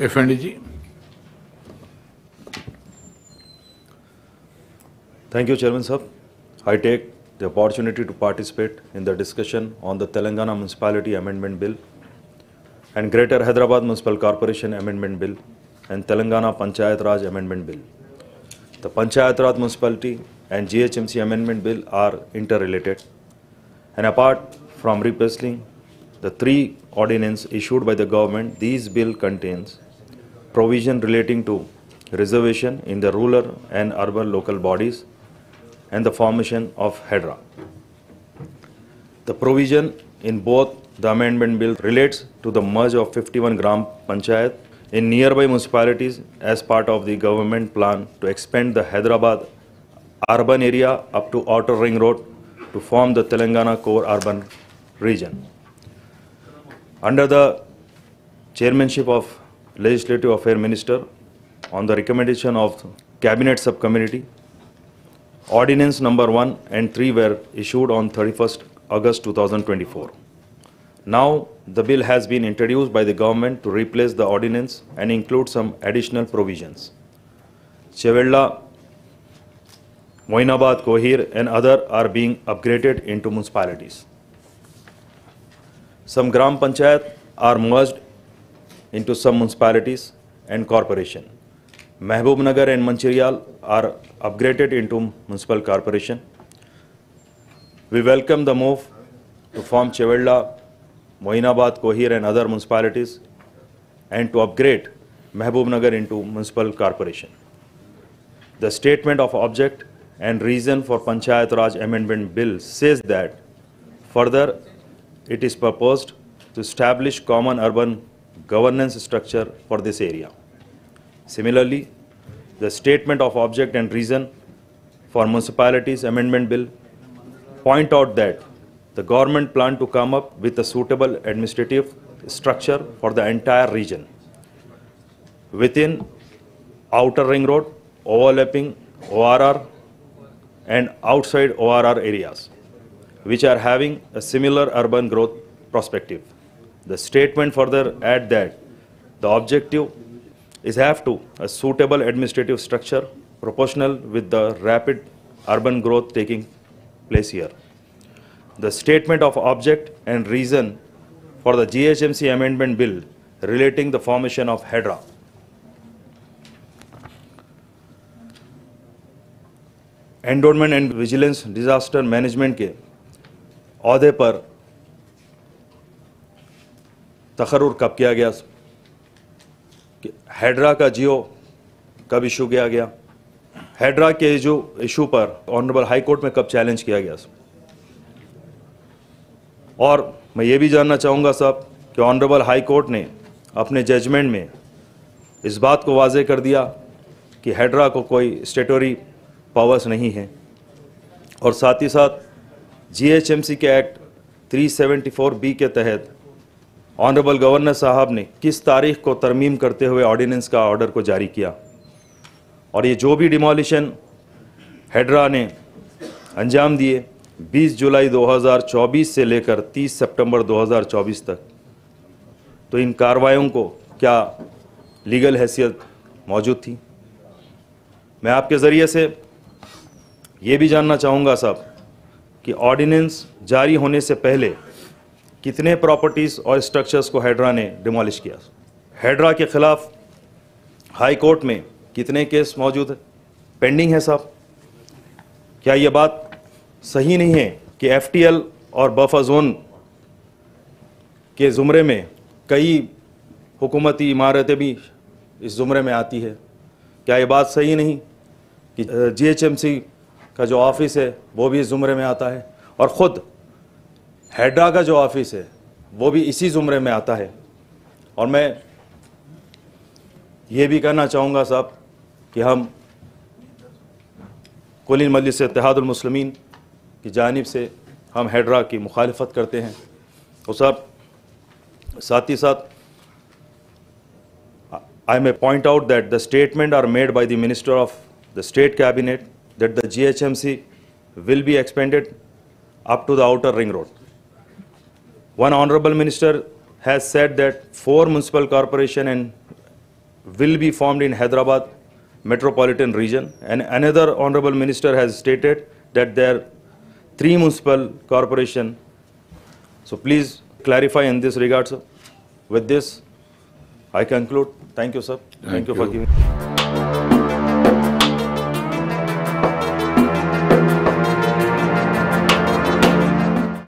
FND ji. Thank you, Chairman Sahab. I take the opportunity to participate in the discussion on the Telangana Municipality Amendment Bill and Greater Hyderabad Municipal Corporation Amendment Bill and Telangana Panchayat Raj Amendment Bill. The Panchayat Raj Municipality and GHMC Amendment Bill are interrelated, and apart from repealing the three ordinances issued by the government, these bill contains provision relating to reservation in the rural and urban local bodies and the formation of HEDRA. The provision in both the amendment bill relates to the merge of 51 Gram Panchayat in nearby municipalities as part of the government plan to expand the Hyderabad urban area up to Outer Ring Road to form the Telangana core urban region. Under the chairmanship of Legislative Affairs Minister, on the recommendation of Cabinet Subcommittee, Ordinance number 1 and 3 were issued on 31st August 2024. Now, the bill has been introduced by the government to replace the ordinance and include some additional provisions. Chevella, Moinabad, Kohir and other are being upgraded into municipalities. Some Gram Panchayat are merged into some municipalities and corporation. Mehboob Nagar and Mancherial are upgraded into municipal corporation. We welcome the move to form Chevella, Moinabad, Kohir and other municipalities and to upgrade Mehboob Nagar into municipal corporation. The statement of object and reason for Panchayat Raj Amendment Bill says that further it is proposed to establish common urban governance structure for this area. Similarly, the statement of object and reason for Municipalities Amendment Bill point out that the government plan to come up with a suitable administrative structure for the entire region within Outer Ring Road, overlapping ORR and outside ORR areas, which are having a similar urban growth perspective. The statement further adds that the objective is have to a suitable administrative structure proportional with the rapid urban growth taking place here. The statement of object and reason for the GHMC Amendment Bill relating the formation of HEDRA. Endowment and vigilance disaster management के ओहदे पर तकर्रुर कब किया गया, Hedra का जियो कब issue किया गया, हेड्रा के जो इशू पर ऑनरेबल हाई कोर्ट में कब चैलेंज किया गया, और मैं ये भी जानना चाहूँगा साहब कि ऑनरेबल हाई कोर्ट ने अपने जजमेंट में इस बात को वाज़ेह कर दिया कि हेड्रा को कोई स्टेटोरी पावर्स नहीं है, और साथ ही साथ GHMC के एक्ट 374B के तहत ऑनरेबल गवर्नर साहब ने किस तारीख को तरमीम करते हुए ऑर्डिनेंस का ऑर्डर को जारी किया, और ये जो भी डिमोलिशन हेड्रा ने अंजाम दिए 20 जुलाई 2024 से लेकर 30 सितंबर 2024 तक, तो इन कार्रवाइयों को क्या लीगल हैसियत मौजूद थी। मैं आपके ज़रिए से ये भी जानना चाहूँगा साहब कि ऑर्डिनेंस जारी होने से पहले कितने प्रॉपर्टीज़ और स्ट्रक्चर्स को हेड्रा ने डिमोलिश किया, हेड्रा के ख़िलाफ़ हाई कोर्ट में कितने केस मौजूद है, पेंडिंग है साहब। क्या ये बात सही नहीं है कि FTL और बफर जोन के ज़ुमरे में कई हुकूमती इमारतें भी इस ज़ुमरे में आती है। क्या ये बात सही नहीं कि GHMC का जो ऑफिस है वो भी इस ज़ुमरे में आता है, और ख़ुद हेड्रा का जो ऑफिस है वो भी इसी ज़ुमरे में आता है। और मैं ये भी कहना चाहूँगा साहब कि हम कुल मजलिस इत्तेहादुल मुस्लिमीन की जानिब से हम हेड्रा की मुखालिफत करते हैं। और साहब साथ ही साथ I may point out that the statement are made by the Minister of the State Cabinet that the GHMC will be expanded up to the Outer Ring Road. One honorable minister has said that 4 municipal corporation and will be formed in Hyderabad metropolitan region, and another honorable minister has stated that there are 3 municipal corporation. So please clarify in this regard, sir. With this, I conclude. Thank you, sir. Thank you for giving.